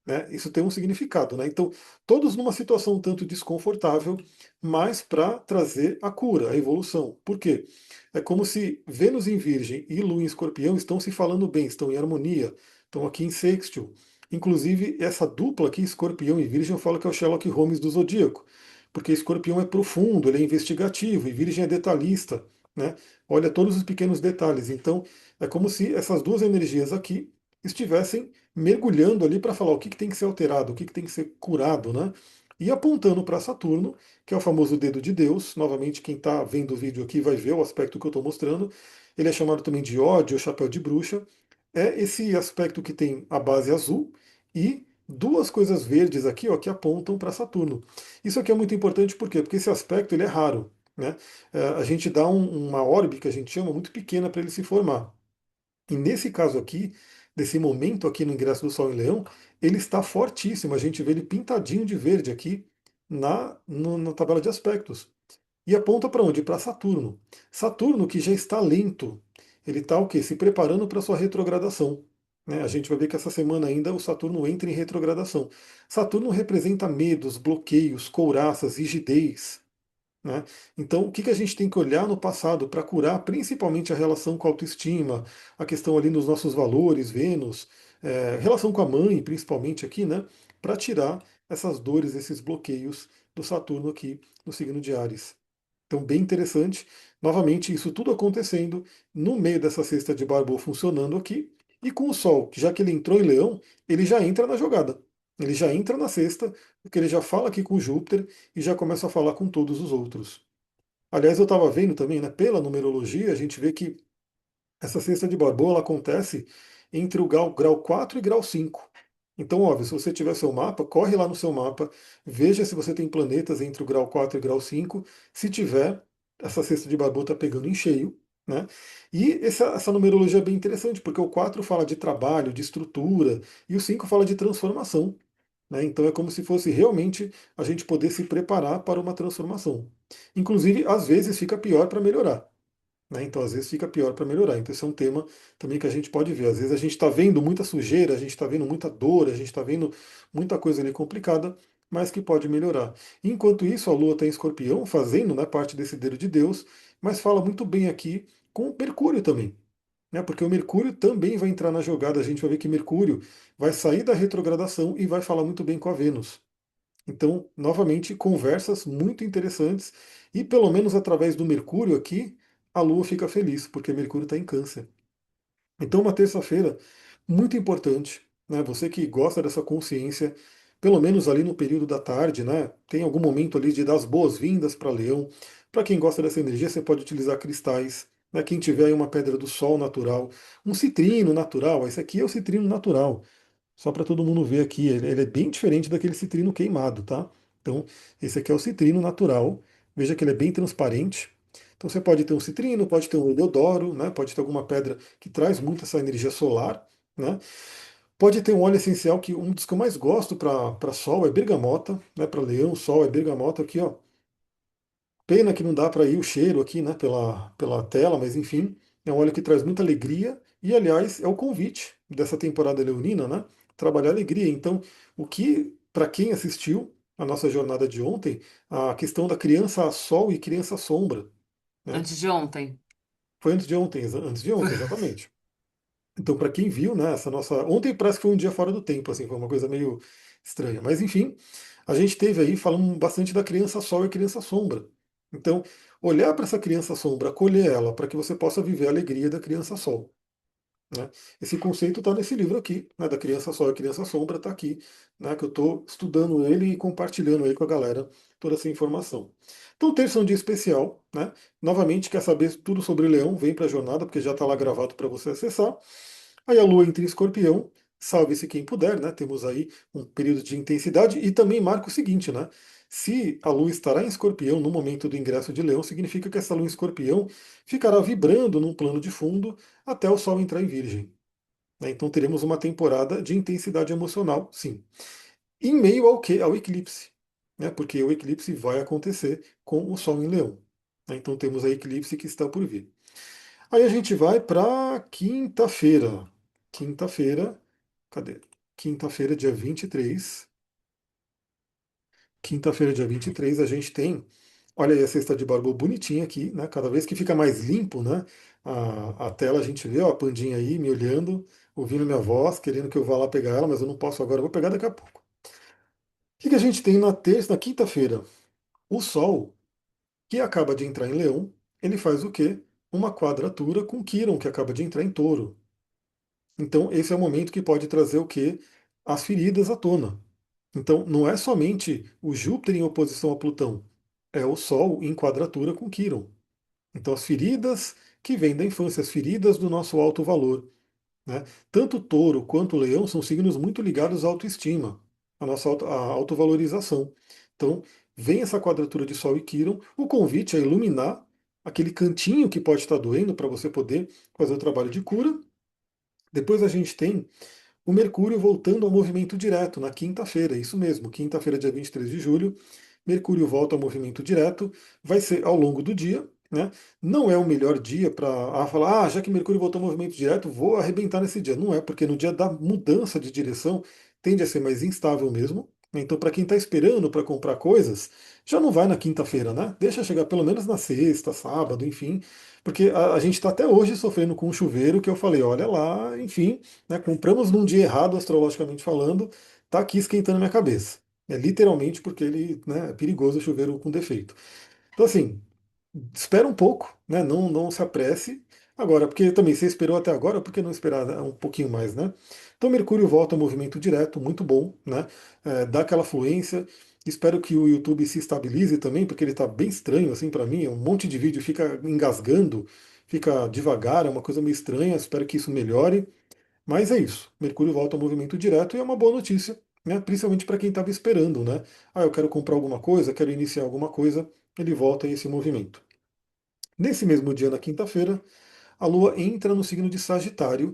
Né? Isso tem um significado. Né? Então, todos numa situação um tanto desconfortável, mas para trazer a cura, a evolução. Por quê? É como se Vênus em Virgem e Lua em Escorpião estão se falando bem, estão em harmonia, estão aqui em sextil. Inclusive, essa dupla aqui, Escorpião e Virgem, eu falo que é o Sherlock Holmes do Zodíaco, porque Escorpião é profundo, ele é investigativo, e Virgem é detalhista, né? Olha todos os pequenos detalhes. Então, é como se essas duas energias aqui estivessem mergulhando ali para falar o que, que tem que ser alterado, o que, que tem que ser curado, né? E apontando para Saturno, que é o famoso dedo de Deus. Novamente, quem está vendo o vídeo aqui vai ver o aspecto que eu estou mostrando. Ele é chamado também de ódio ou chapéu de bruxa. É esse aspecto que tem a base azul e duas coisas verdes aqui, ó, que apontam para Saturno. Isso aqui é muito importante por quê? Porque esse aspecto ele é raro, né? A gente dá uma órbita que a gente chama muito pequena para ele se formar. E nesse caso aqui, desse momento aqui no ingresso do Sol em Leão, ele está fortíssimo. A gente vê ele pintadinho de verde aqui na tabela de aspectos. E aponta para onde? Para Saturno. Saturno que já está lento. Ele está o quê? Se preparando para sua retrogradação. Né? A gente vai ver que essa semana ainda o Saturno entra em retrogradação. Saturno representa medos, bloqueios, couraças, rigidez. Né? Então, o que que a gente tem que olhar no passado para curar, principalmente a relação com a autoestima, a questão ali dos nossos valores, Vênus, relação com a mãe, principalmente aqui, né? Para tirar essas dores, esses bloqueios do Saturno aqui no signo de Áries. Então, bem interessante. Novamente, isso tudo acontecendo no meio dessa cesta de Barbô funcionando aqui. E com o Sol, que já que ele entrou em Leão, ele já entra na jogada. Ele já entra na cesta, porque ele já fala aqui com Júpiter e já começa a falar com todos os outros. Aliás, eu estava vendo também, né, pela numerologia, a gente vê que essa cesta de Barbô ela acontece entre o grau 4 e grau 5. Então, óbvio, se você tiver seu mapa, corre lá no seu mapa, veja se você tem planetas entre o grau 4 e o grau 5. Se tiver, essa cesta de Barbô está pegando em cheio. Né? E essa numerologia é bem interessante, porque o 4 fala de trabalho, de estrutura, e o 5 fala de transformação. Né? Então é como se fosse realmente a gente poder se preparar para uma transformação. Inclusive, às vezes fica pior para melhorar. Né? Então, às vezes, fica pior para melhorar. Então, esse é um tema também que a gente pode ver. Às vezes, a gente está vendo muita sujeira, a gente está vendo muita dor, a gente está vendo muita coisa ali complicada, mas que pode melhorar. Enquanto isso, a Lua está em Escorpião, fazendo, né, parte desse dedo de Deus, mas fala muito bem aqui com o Mercúrio também. Né? Porque o Mercúrio também vai entrar na jogada. A gente vai ver que Mercúrio vai sair da retrogradação e vai falar muito bem com a Vênus. Então, novamente, conversas muito interessantes e pelo menos através do Mercúrio aqui, a Lua fica feliz, porque Mercúrio está em Câncer. Então, uma terça-feira muito importante, né? Você que gosta dessa consciência, pelo menos ali no período da tarde, né? Tem algum momento ali de dar as boas-vindas para Leão. Para quem gosta dessa energia, você pode utilizar cristais. Né? Quem tiver aí uma pedra do Sol natural, um citrino natural, esse aqui é o citrino natural. Só para todo mundo ver aqui, ele é bem diferente daquele citrino queimado, tá? Então, esse aqui é o citrino natural. Veja que ele é bem transparente. Então, você pode ter um citrino, pode ter um heliodoro, né? Pode ter alguma pedra que traz muito essa energia solar, né? Pode ter um óleo essencial que um dos que eu mais gosto para sol é bergamota, né? Para leão, sol é bergamota aqui, ó. Pena que não dá para ir o cheiro aqui, né, pela tela, mas enfim, é um óleo que traz muita alegria e, aliás, é o convite dessa temporada leonina, né? Trabalhar alegria. Então, o que, para quem assistiu a nossa jornada de ontem, a questão da criança sol e criança sombra, né? Antes de ontem. Foi antes de ontem, exatamente. Então, para quem viu, né, essa nossa. Ontem parece que foi um dia fora do tempo, assim, foi uma coisa meio estranha. Mas, enfim, a gente teve aí falando bastante da criança sol e criança sombra. Então, olhar para essa criança sombra, acolher ela, para que você possa viver a alegria da criança sol. Né? Esse conceito está nesse livro aqui, né, da criança sol e criança sombra, está aqui, né, que eu estou estudando ele e compartilhando aí com a galera toda essa informação. Então, terça é um dia especial, né? Novamente, quer saber tudo sobre o leão, vem para a jornada, porque já está lá gravado para você acessar. Aí a Lua entra em Escorpião, salve-se quem puder, né? Temos aí um período de intensidade e também marca o seguinte, né? Se a Lua estará em Escorpião no momento do ingresso de Leão, significa que essa Lua em Escorpião ficará vibrando num plano de fundo até o Sol entrar em Virgem. Né? Então teremos uma temporada de intensidade emocional, sim. Em meio ao que? Ao eclipse, né? Porque o eclipse vai acontecer com o Sol em Leão. Né? Então temos a eclipse que está por vir. Aí a gente vai para quinta-feira. Quinta-feira, cadê? Quinta-feira, dia 23. Quinta-feira, dia 23, a gente tem. Olha aí a cesta de barba bonitinha aqui, né? Cada vez que fica mais limpo, né? A tela a gente vê, ó, a Pandinha aí me olhando, ouvindo minha voz, querendo que eu vá lá pegar ela, mas eu não posso agora, eu vou pegar daqui a pouco. O que que a gente tem na terça, na quinta-feira? O Sol, que acaba de entrar em Leão, ele faz o quê? Uma quadratura com Quirón, que acaba de entrar em Touro. Então, esse é o momento que pode trazer o quê? As feridas à tona. Então, não é somente o Júpiter em oposição a Plutão, é o Sol em quadratura com Quirón. Então, as feridas que vêm da infância, as feridas do nosso alto valor. Né? Tanto o touro quanto o leão são signos muito ligados à autoestima, à nossa à autovalorização. Então, vem essa quadratura de Sol e Quirón, o convite é iluminar aquele cantinho que pode estar doendo para você poder fazer o trabalho de cura. Depois a gente tem o Mercúrio voltando ao movimento direto na quinta-feira, isso mesmo, quinta-feira, dia 23 de julho, Mercúrio volta ao movimento direto, vai ser ao longo do dia, né? Não é o melhor dia para falar, já que Mercúrio voltou ao movimento direto, vou arrebentar nesse dia. Não é, porque no dia da mudança de direção tende a ser mais instável mesmo. Então, para quem está esperando para comprar coisas, já não vai na quinta-feira, né? Deixa chegar pelo menos na sexta, sábado, enfim, porque a gente está até hoje sofrendo com um chuveiro que eu falei, olha lá, enfim, né, compramos num dia errado, astrologicamente falando, tá aqui esquentando a minha cabeça. É literalmente porque ele, né, é perigoso o chuveiro com defeito. Então, assim, espera um pouco, né, não se apresse. Agora, porque também você esperou até agora, por que não esperar, né, um pouquinho mais, né? Então, Mercúrio volta ao movimento direto, muito bom, né? Dá aquela fluência. Espero que o YouTube se estabilize também, porque ele está bem estranho, assim, para mim. Um monte de vídeo fica engasgando, fica devagar, é uma coisa meio estranha. Espero que isso melhore. Mas é isso. Mercúrio volta ao movimento direto e é uma boa notícia, né? Principalmente para quem estava esperando, né? Eu quero comprar alguma coisa, quero iniciar alguma coisa, ele volta a esse movimento. Nesse mesmo dia, na quinta-feira, a Lua entra no signo de Sagitário,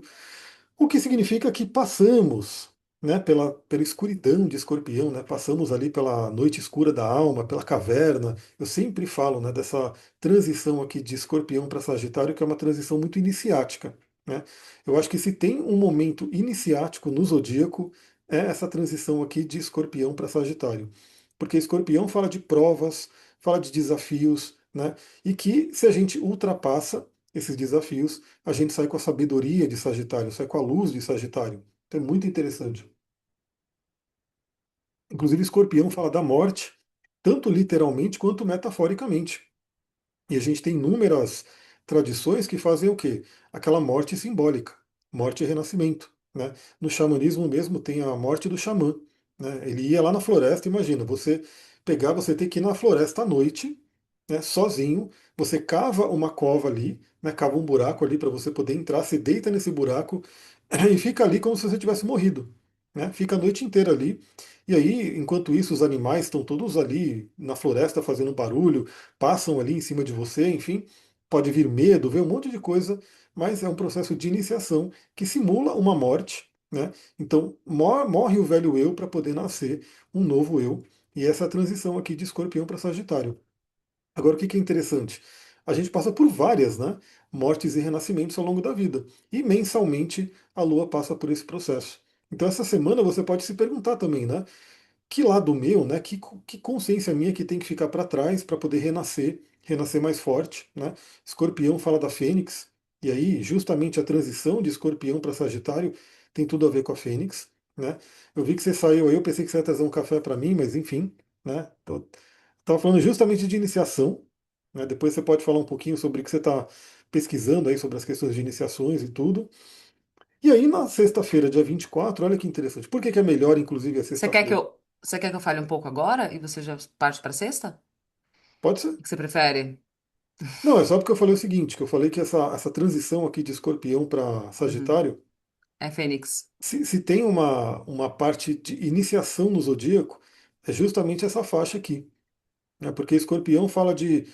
o que significa que passamos, né, pela escuridão de Escorpião, né, passamos ali pela noite escura da alma, pela caverna. Eu sempre falo, né, dessa transição aqui de Escorpião para Sagitário, que é uma transição muito iniciática. Né? Eu acho que se tem um momento iniciático no zodíaco, é essa transição aqui de Escorpião para Sagitário. Porque Escorpião fala de provas, fala de desafios, né? E que se a gente ultrapassa esses desafios, a gente sai com a sabedoria de Sagitário, sai com a luz de Sagitário. Então é muito interessante. Inclusive, Escorpião fala da morte, tanto literalmente quanto metaforicamente. E a gente tem inúmeras tradições que fazem o quê? Aquela morte simbólica, morte e renascimento. Né? No xamanismo mesmo tem a morte do xamã. Né? Ele ia lá na floresta, imagina, você ter que ir na floresta à noite, né, sozinho, você cava uma cova ali, né, cava um buraco ali para você poder entrar, se deita nesse buraco e fica ali como se você tivesse morrido. Né? Fica a noite inteira ali. E aí, enquanto isso, os animais estão todos ali na floresta fazendo barulho, passam ali em cima de você, enfim, pode vir medo, ver um monte de coisa, mas é um processo de iniciação que simula uma morte, né? Então morre o velho eu para poder nascer um novo eu, e essa é a transição aqui de Escorpião para Sagitário. Agora, o que que é interessante? A gente passa por várias, né, mortes e renascimentos ao longo da vida, e mensalmente a Lua passa por esse processo. Então, essa semana você pode se perguntar também, né? Que lado meu, né? Que consciência minha que tem que ficar para trás para poder renascer, renascer mais forte, né? Escorpião fala da Fênix. E aí, justamente a transição de Escorpião para Sagitário tem tudo a ver com a Fênix, né? Eu vi que você saiu aí, eu pensei que você ia trazer um café para mim, mas enfim, né? Estava falando justamente de iniciação, né? Depois você pode falar um pouquinho sobre o que você está pesquisando aí sobre as questões de iniciações e tudo. E aí, na sexta-feira, dia 24, olha que interessante. Por que que é melhor, inclusive, a sexta-feira? Você quer que eu fale um pouco agora e você já parte para sexta? Pode ser? O que você prefere? Não, é só porque eu falei o seguinte, que eu falei que essa transição aqui de Escorpião para Uhum. Sagitário, É Fênix. se tem uma parte de iniciação no zodíaco, é justamente essa faixa aqui, né? Porque Escorpião fala de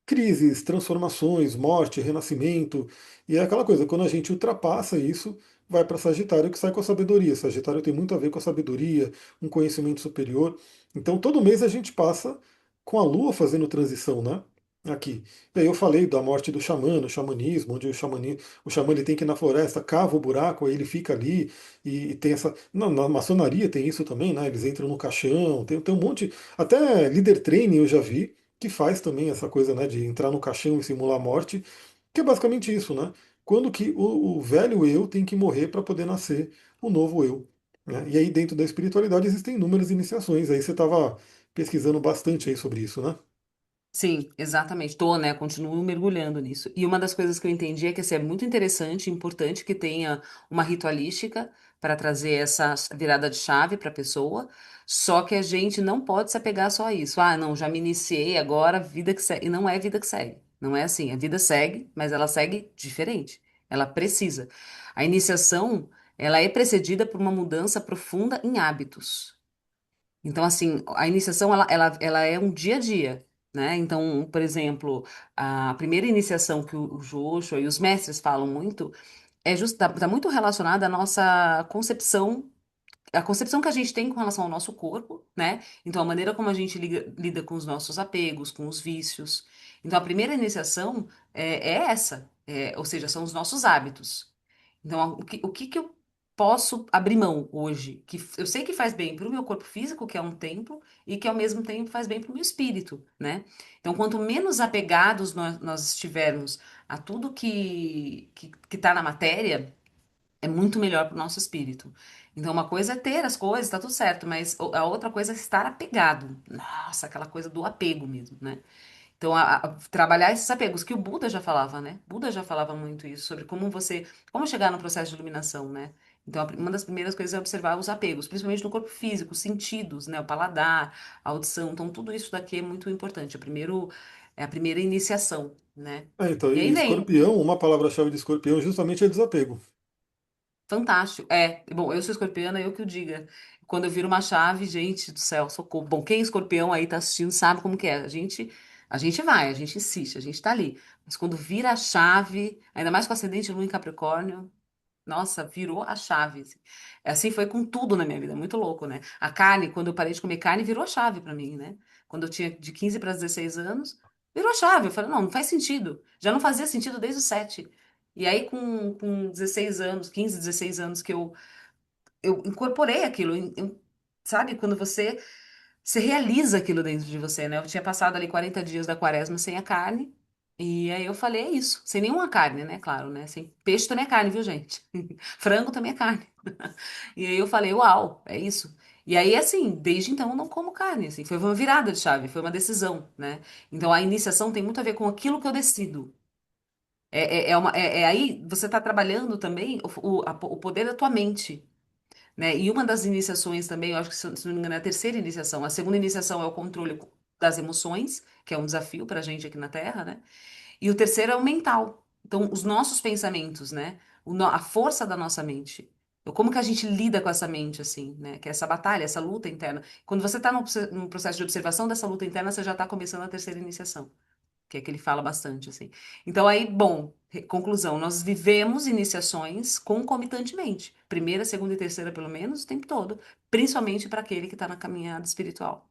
crises, transformações, morte, renascimento, e é aquela coisa, quando a gente ultrapassa isso, vai para Sagitário que sai com a sabedoria. Sagitário tem muito a ver com a sabedoria, um conhecimento superior. Então todo mês a gente passa com a Lua fazendo transição, né? Aqui. E aí eu falei da morte do xamã, no xamanismo, onde o xamã ele tem que ir na floresta, cava o buraco, aí ele fica ali e tem essa. Na maçonaria tem isso também, né? Eles entram no caixão, tem um monte. Até líder training eu já vi que faz também essa coisa, né, de entrar no caixão e simular a morte, que é basicamente isso, né? Quando que o velho eu tem que morrer para poder nascer o novo eu. Né? E aí dentro da espiritualidade existem inúmeras iniciações. Aí você estava pesquisando bastante aí sobre isso, né? Sim, exatamente. Tô, né? Continuo mergulhando nisso. E uma das coisas que eu entendi é que assim, é muito interessante e importante que tenha uma ritualística para trazer essa virada de chave para a pessoa. Só que a gente não pode se apegar só a isso. Ah, não, já me iniciei, agora vida que segue. E não é vida que segue. Não é assim. A vida segue, mas ela segue diferente. Ela precisa. A iniciação, ela é precedida por uma mudança profunda em hábitos. Então, assim, a iniciação, ela é um dia a dia, né? Então, por exemplo, a primeira iniciação que o Joshua e os mestres falam muito tá muito relacionada à nossa concepção, a concepção que a gente tem com relação ao nosso corpo, né? Então, a maneira como a gente lida com os nossos apegos, com os vícios. Então, a primeira iniciação é essa, ou seja, são os nossos hábitos. Então, o que que eu posso abrir mão hoje? Que eu sei que faz bem para o meu corpo físico, que é um templo, e que ao mesmo tempo faz bem para o meu espírito, né? Então, quanto menos apegados nós estivermos a tudo que está na matéria, é muito melhor para o nosso espírito. Então, uma coisa é ter as coisas, tá tudo certo, mas a outra coisa é estar apegado. Nossa, aquela coisa do apego mesmo, né? Então, trabalhar esses apegos, que o Buda já falava, né? Buda já falava muito isso, sobre como chegar no processo de iluminação, né? Então, uma das primeiras coisas é observar os apegos, principalmente no corpo físico, os sentidos, né? O paladar, a audição. Então, tudo isso daqui é muito importante. É a primeira iniciação, né? Então, E e aí vem. escorpião, uma palavra-chave de escorpião justamente é desapego. Fantástico. Bom, eu sou escorpiana, eu que o diga. Quando eu viro uma chave, gente do céu, socorro. Bom, quem é escorpião aí tá assistindo sabe como que é. A gente vai, a gente insiste, a gente tá ali. Mas quando vira a chave, ainda mais com ascendente Lua em Capricórnio, nossa, virou a chave. Assim foi com tudo na minha vida, muito louco, né? A carne, quando eu parei de comer carne, virou a chave pra mim, né? Quando eu tinha de 15 para 16 anos, virou a chave. Eu falei, não, não faz sentido. Já não fazia sentido desde os 7. E aí, com 16 anos, 15, 16 anos, que eu incorporei aquilo. Sabe, quando você realiza aquilo dentro de você, né? Eu tinha passado ali 40 dias da quaresma sem a carne. E aí eu falei, é isso. Sem nenhuma carne, né? Claro, né? Sem peixe também é carne, viu, gente? Frango também é carne. E aí eu falei, uau, é isso. E aí, assim, desde então eu não como carne, assim. Foi uma virada de chave, foi uma decisão, né? Então a iniciação tem muito a ver com aquilo que eu decido. Aí você está trabalhando também o poder da tua mente, né? E uma das iniciações também, eu acho que se não me engano é a terceira iniciação. A segunda iniciação é o controle das emoções, que é um desafio para a gente aqui na Terra, né? E o terceiro é o mental. Então, os nossos pensamentos, né? A força da nossa mente. Então, como que a gente lida com essa mente, assim, né? Que é essa batalha, essa luta interna. Quando você está no processo de observação dessa luta interna, você já está começando a terceira iniciação, que é que ele fala bastante, assim. Então, aí, bom, conclusão, nós vivemos iniciações concomitantemente. Primeira, segunda e terceira, pelo menos, o tempo todo. Principalmente para aquele que está na caminhada espiritual.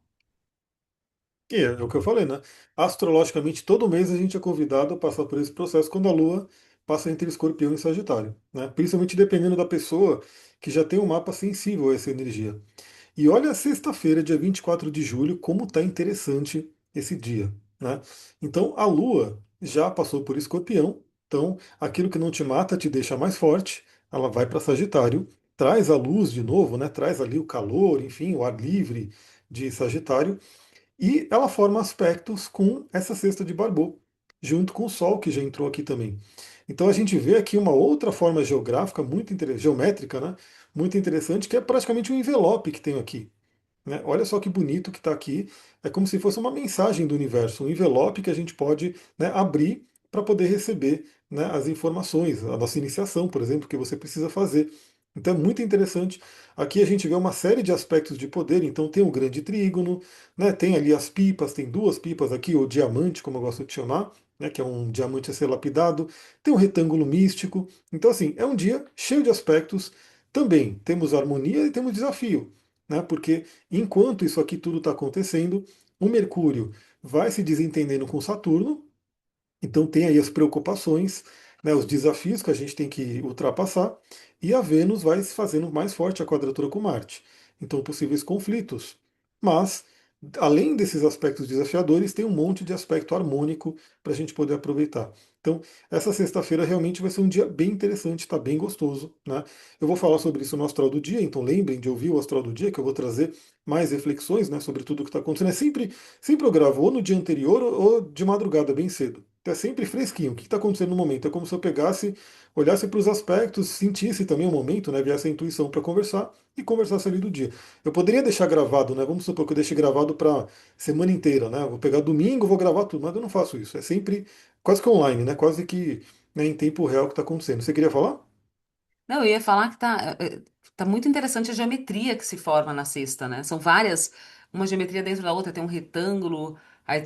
E é o que eu falei, né? Astrologicamente, todo mês a gente é convidado a passar por esse processo quando a Lua passa entre Escorpião e Sagitário, né? Principalmente dependendo da pessoa que já tem um mapa sensível a essa energia. E olha a sexta-feira, dia 24 de julho, como está interessante esse dia, né? Então, a Lua já passou por Escorpião, Então, aquilo que não te mata te deixa mais forte, ela vai para Sagitário, traz a luz de novo, né? Traz ali o calor, enfim, o ar livre de Sagitário, e ela forma aspectos com essa sexta de Barbô, junto com o Sol, que já entrou aqui também. Então a gente vê aqui uma outra forma geográfica muito geométrica, né? Muito interessante, que é praticamente um envelope que tem aqui, né? Olha só que bonito que está aqui. É como se fosse uma mensagem do universo, um envelope que a gente pode, né, abrir para poder receber, né, as informações, a nossa iniciação, por exemplo, que você precisa fazer. Então é muito interessante. Aqui a gente vê uma série de aspectos de poder. Então tem o grande trígono, né, tem ali as pipas, tem duas pipas aqui, o diamante, como eu gosto de chamar, né, que é um diamante a ser lapidado. Tem um retângulo místico. Então, assim, é um dia cheio de aspectos. Também temos harmonia e temos desafio, né? Porque enquanto isso aqui tudo está acontecendo, o Mercúrio vai se desentendendo com Saturno, então tem aí as preocupações, né, os desafios que a gente tem que ultrapassar, e a Vênus vai se fazendo mais forte a quadratura com Marte. Então possíveis conflitos. Mas, além desses aspectos desafiadores, tem um monte de aspecto harmônico para a gente poder aproveitar. Então, essa sexta-feira realmente vai ser um dia bem interessante, está bem gostoso, né? Eu vou falar sobre isso no Astral do Dia, então lembrem de ouvir o Astral do Dia, que eu vou trazer mais reflexões, né, sobre tudo que está acontecendo. Sempre eu gravo ou no dia anterior ou de madrugada, bem cedo. Então é sempre fresquinho. O que está acontecendo no momento? É como se eu pegasse, olhasse para os aspectos, sentisse também o momento, né? Viesse a intuição para conversar e conversasse ali do dia. Eu poderia deixar gravado, né? Vamos supor que eu deixe gravado para semana inteira, né? Vou pegar domingo, vou gravar tudo, mas eu não faço isso. É sempre quase que online, né? Quase que, né, em tempo real que está acontecendo. Você queria falar? Não, eu ia falar que tá muito interessante a geometria que se forma na cesta, né? São várias, uma geometria dentro da outra, tem um retângulo, aí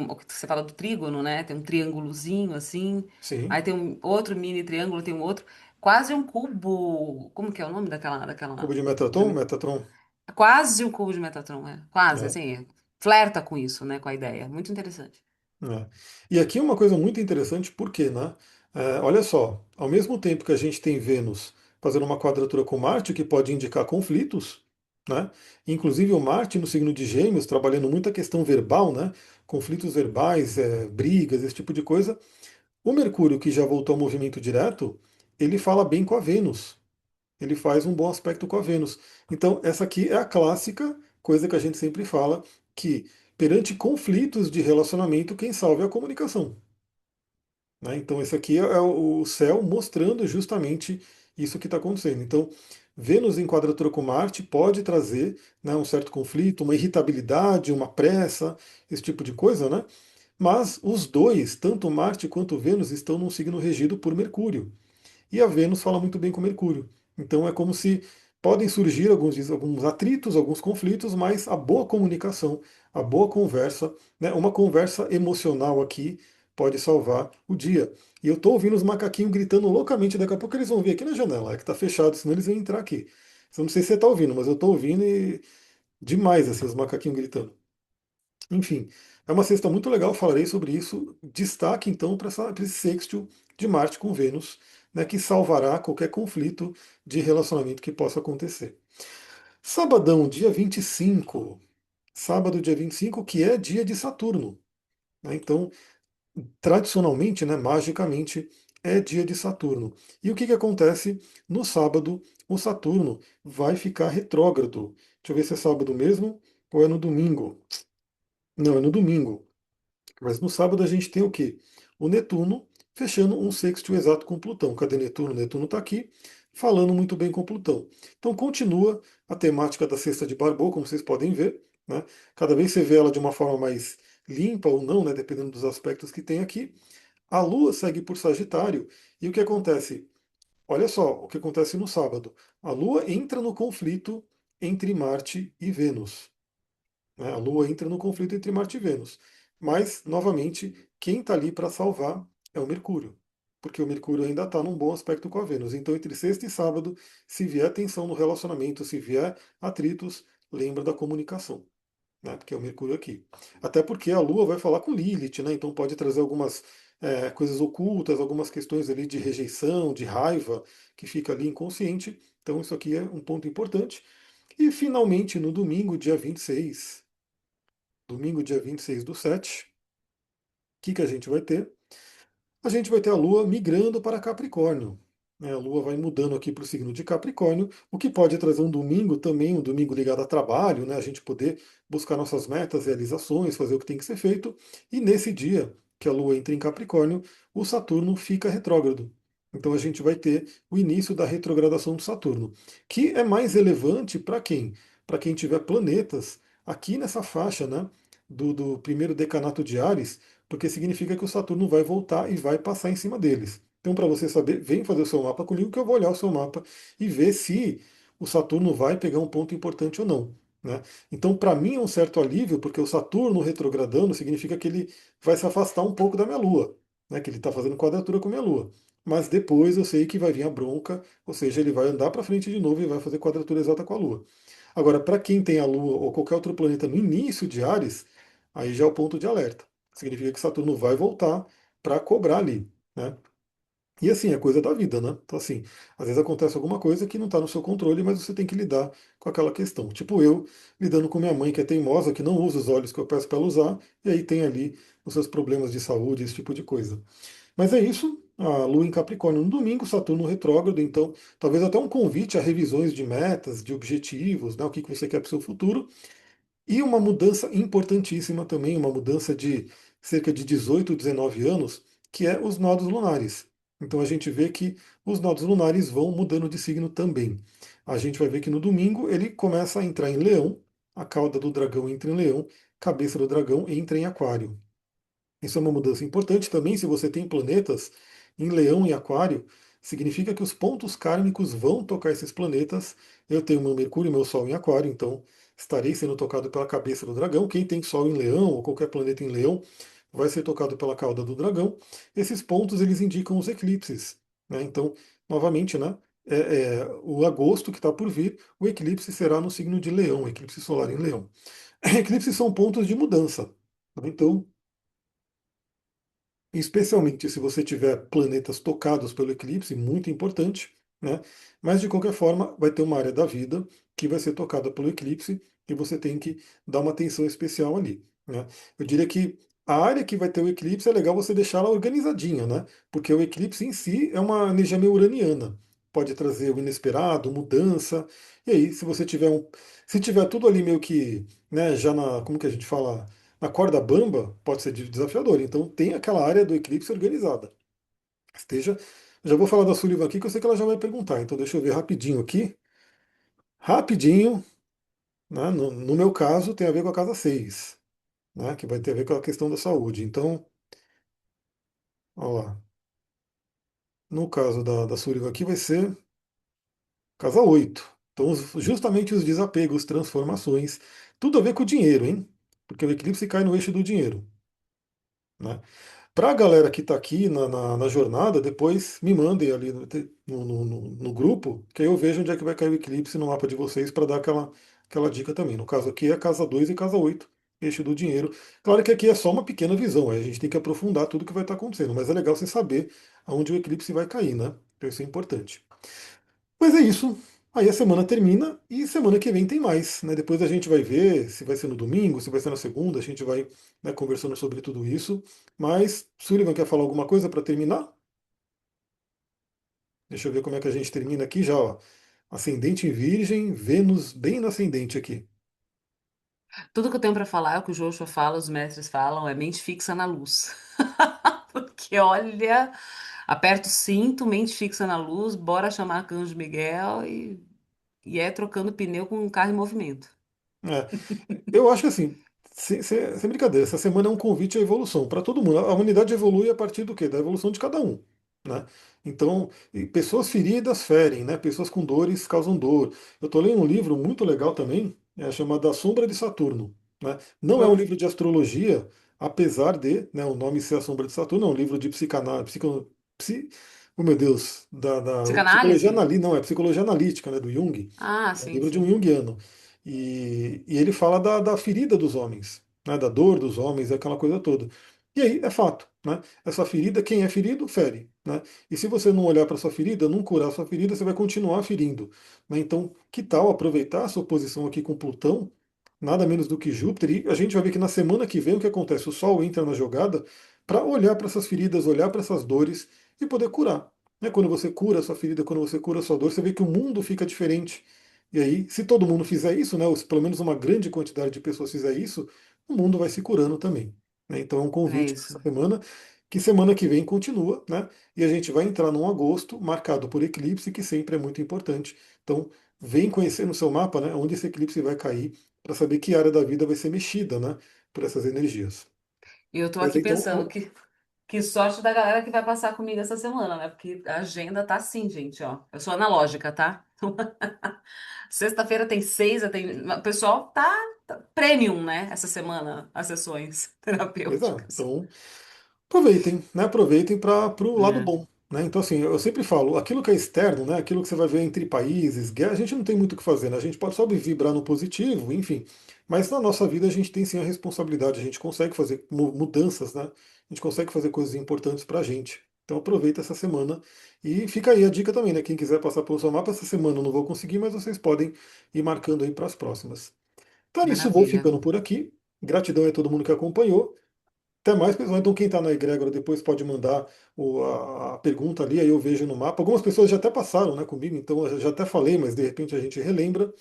o que você fala do trígono, né? Tem um triângulozinho assim, Sim. aí tem um outro mini triângulo, tem um outro, quase um cubo, como que é o nome Cubo daquela de Metatron? geometria? Metatron. Quase um cubo de Metatron, é. Quase, É. assim, flerta com isso, né? Com a ideia. Muito interessante. É. E aqui é uma coisa muito interessante, porque, né? Olha só, ao mesmo tempo que a gente tem Vênus fazendo uma quadratura com Marte, que pode indicar conflitos, né? Inclusive o Marte no signo de Gêmeos, trabalhando muito a questão verbal, né? Conflitos verbais, brigas, esse tipo de coisa. O Mercúrio, que já voltou ao movimento direto, ele fala bem com a Vênus. Ele faz um bom aspecto com a Vênus. Então, essa aqui é a clássica coisa que a gente sempre fala, que perante conflitos de relacionamento, quem salva é a comunicação, né? Então, esse aqui é o céu mostrando justamente isso que está acontecendo. Então, Vênus em quadratura com Marte pode trazer, né, um certo conflito, uma irritabilidade, uma pressa, esse tipo de coisa, né? Mas os dois, tanto Marte quanto Vênus, estão num signo regido por Mercúrio. E a Vênus fala muito bem com Mercúrio. Então é como se podem surgir alguns atritos, alguns conflitos, mas a boa comunicação, a boa conversa, né, uma conversa emocional aqui pode salvar o dia. E eu estou ouvindo os macaquinhos gritando loucamente, daqui a pouco eles vão vir aqui na janela, é que está fechado, senão eles vão entrar aqui. Eu não sei se você está ouvindo, mas eu estou ouvindo e demais assim, os macaquinhos gritando. Enfim, é uma sexta muito legal, falarei sobre isso. Destaque então para esse sextil de Marte com Vênus, né, que salvará qualquer conflito de relacionamento que possa acontecer. Sabadão, dia 25. Sábado, dia 25, que é dia de Saturno, né? Então, tradicionalmente, né, magicamente, é dia de Saturno. E o que acontece? No sábado, o Saturno vai ficar retrógrado. Deixa eu ver se é sábado mesmo ou é no domingo. Não, é no domingo. Mas no sábado a gente tem o quê? O Netuno fechando um sextil exato com Plutão. Cadê Netuno? Netuno está aqui, falando muito bem com Plutão. Então continua a temática da cesta de Barbô, como vocês podem ver, né? Cada vez você vê ela de uma forma mais limpa ou não, né? Dependendo dos aspectos que tem aqui. A Lua segue por Sagitário. E o que acontece? Olha só o que acontece no sábado. A Lua entra no conflito entre Marte e Vênus, né? A Lua entra no conflito entre Marte e Vênus. Mas, novamente, quem está ali para salvar é o Mercúrio. Porque o Mercúrio ainda está num bom aspecto com a Vênus. Então, entre sexta e sábado, se vier tensão no relacionamento, se vier atritos, lembra da comunicação, né? Porque é o Mercúrio aqui. Até porque a Lua vai falar com Lilith, né? Então pode trazer algumas coisas ocultas, algumas questões ali de rejeição, de raiva, que fica ali inconsciente. Então, isso aqui é um ponto importante. E finalmente, no domingo, dia 26, domingo, dia 26 do 7, o que a gente vai ter? a gente vai ter a Lua migrando para Capricórnio. Né? A Lua vai mudando aqui para o signo de Capricórnio, o que pode trazer um domingo também, um domingo ligado a trabalho, né? A gente poder buscar nossas metas, realizações, fazer o que tem que ser feito. E nesse dia que a Lua entra em Capricórnio, o Saturno fica retrógrado. Então a gente vai ter o início da retrogradação do Saturno, que é mais relevante para quem? Para quem tiver planetas aqui nessa faixa, né? Do primeiro decanato de Ares, porque significa que o Saturno vai voltar e vai passar em cima deles. Então, para você saber, vem fazer o seu mapa comigo, que eu vou olhar o seu mapa e ver se o Saturno vai pegar um ponto importante ou não. Né? Então, para mim é um certo alívio, porque o Saturno retrogradando significa que ele vai se afastar um pouco da minha Lua, né? Que ele está fazendo quadratura com a minha Lua. Mas depois eu sei que vai vir a bronca, ou seja, ele vai andar para frente de novo e vai fazer quadratura exata com a Lua. Agora, para quem tem a Lua ou qualquer outro planeta no início de Ares, aí já é o ponto de alerta. Significa que Saturno vai voltar para cobrar ali, né? E assim, é coisa da vida, né? Então, assim, às vezes acontece alguma coisa que não está no seu controle, mas você tem que lidar com aquela questão. Tipo eu lidando com minha mãe, que é teimosa, que não usa os óleos que eu peço para ela usar, e aí tem ali os seus problemas de saúde, esse tipo de coisa. Mas é isso, a Lua em Capricórnio no domingo, Saturno retrógrado, então talvez até um convite a revisões de metas, de objetivos, né? O que você quer para o seu futuro. E uma mudança importantíssima também, uma mudança de cerca de 18, 19 anos, que é os nodos lunares. Então a gente vê que os nodos lunares vão mudando de signo também. A gente vai ver que no domingo ele começa a entrar em Leão, a cauda do dragão entra em Leão, cabeça do dragão entra em Aquário. Isso é uma mudança importante também. Se você tem planetas em Leão e Aquário, significa que os pontos kármicos vão tocar esses planetas. Eu tenho meu Mercúrio e meu Sol em Aquário, então estarei sendo tocado pela cabeça do dragão. Quem tem Sol em Leão ou qualquer planeta em Leão vai ser tocado pela cauda do dragão. Esses pontos eles indicam os eclipses, né? Então, novamente, né? O agosto que está por vir, o eclipse será no signo de Leão, eclipse solar em Leão. Eclipses são pontos de mudança. Tá? Então, especialmente se você tiver planetas tocados pelo eclipse, muito importante, né? Mas de qualquer forma, vai ter uma área da vida que vai ser tocada pelo eclipse e você tem que dar uma atenção especial ali, né? Eu diria que a área que vai ter o eclipse é legal você deixar ela organizadinha, né? Porque o eclipse em si é uma energia meio uraniana. Pode trazer o inesperado, mudança. E aí, se tiver tudo ali meio que, né, já na, como que a gente fala, na corda bamba, pode ser desafiador. Então tem aquela área do eclipse organizada. Esteja. Já vou falar da Sullivan aqui, que eu sei que ela já vai perguntar. Então deixa eu ver rapidinho aqui. Rapidinho, né? No meu caso, tem a ver com a casa 6, né? Que vai ter a ver com a questão da saúde. Então, ó lá. No caso da Sullivan aqui vai ser casa 8. Então, justamente os desapegos, transformações, tudo a ver com o dinheiro, hein? Porque o eclipse cai no eixo do dinheiro, né? Para a galera que está aqui na jornada, depois me mandem ali no grupo, que aí eu vejo onde é que vai cair o eclipse no mapa de vocês para dar aquela dica também. No caso aqui é casa 2 e casa 8, eixo do dinheiro. Claro que aqui é só uma pequena visão, aí a gente tem que aprofundar tudo que vai estar acontecendo, mas é legal você saber aonde o eclipse vai cair, né? Então isso é importante. Mas é isso. Aí a semana termina e semana que vem tem mais, né? Depois a gente vai ver se vai ser no domingo, se vai ser na segunda, a gente vai, né, conversando sobre tudo isso. Mas, Sullivan quer falar alguma coisa para terminar? Deixa eu ver como é que a gente termina aqui já, ó. Ascendente em Virgem, Vênus bem no ascendente aqui. Tudo que eu tenho para falar é o que o Joshua fala, os mestres falam, é mente fixa na luz. Porque olha, aperta o cinto, mente fixa na luz, bora chamar Arcanjo Miguel e é trocando pneu com um carro em movimento. É, eu acho que assim, sem brincadeira, essa semana é um convite à evolução para todo mundo. A humanidade evolui a partir do quê? Da evolução de cada um, né? Então, e pessoas feridas ferem, né? Pessoas com dores causam dor. Eu estou lendo um livro muito legal também, chamado A Sombra de Saturno, né? Não é um livro de astrologia, apesar de, né, o nome ser A Sombra de Saturno, é um livro de psicanálise, oh meu Deus, da psicologia Psicanálise? analítica, não, é psicologia analítica, né, do Jung. Ah, É um sim, livro de um sim. Jungiano. E ele fala da ferida dos homens, né, da dor dos homens, aquela coisa toda. E aí é fato, né? Essa ferida, quem é ferido, fere, né? E se você não olhar para sua ferida, não curar sua ferida, você vai continuar ferindo, né? Então, que tal aproveitar a sua posição aqui com Plutão, nada menos do que Júpiter, e a gente vai ver que na semana que vem o que acontece? O Sol entra na jogada para olhar para essas feridas, olhar para essas dores e poder curar. Né? Quando você cura a sua ferida, quando você cura a sua dor, você vê que o mundo fica diferente. E aí, se todo mundo fizer isso, né, ou se pelo menos uma grande quantidade de pessoas fizer isso, o mundo vai se curando também. Né? Então é um É convite para isso. essa semana, que semana que vem continua, né? E a gente vai entrar num agosto marcado por eclipse, que sempre é muito importante. Então, vem conhecer no seu mapa, né, onde esse eclipse vai cair, para saber que área da vida vai ser mexida, né, por essas energias. E eu tô Mas aqui então, pensando que sorte da galera que vai passar comigo essa semana, né? Porque a agenda tá assim, gente, ó. Eu sou analógica, tá? Sexta-feira tem seis, tem... o pessoal tá premium, né? Essa semana, as sessões pois é, terapêuticas. então aproveitem, né? Aproveitem para o lado É, bom. Né? Então, assim, eu sempre falo, aquilo que é externo, né? Aquilo que você vai ver entre países, guerra, a gente não tem muito o que fazer, né? A gente pode só vibrar no positivo, enfim. Mas na nossa vida a gente tem sim a responsabilidade, a gente consegue fazer mudanças, né? A gente consegue fazer coisas importantes para a gente. Então aproveita essa semana e fica aí a dica também, né? Quem quiser passar pelo seu mapa essa semana eu não vou conseguir, mas vocês podem ir marcando aí para as próximas. Então é isso, vou maravilha. ficando por aqui. Gratidão a todo mundo que acompanhou. Até mais, pessoal. Então, quem está na egrégora depois pode mandar a pergunta ali, aí eu vejo no mapa. Algumas pessoas já até passaram, né, comigo, então eu já até falei, mas de repente a gente relembra.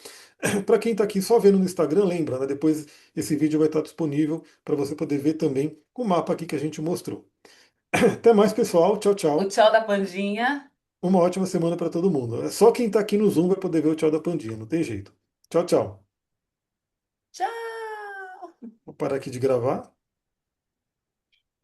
Para quem está aqui só vendo no Instagram, lembra, né? Depois esse vídeo vai estar disponível para você poder ver também o mapa aqui que a gente mostrou. Até mais, pessoal. Tchau, O tchau. tchau da Pandinha. Uma ótima semana para todo mundo. É só quem está aqui no Zoom vai poder ver o tchau da Pandinha, não tem jeito. Tchau, tchau. Tchau! Vou parar aqui de gravar.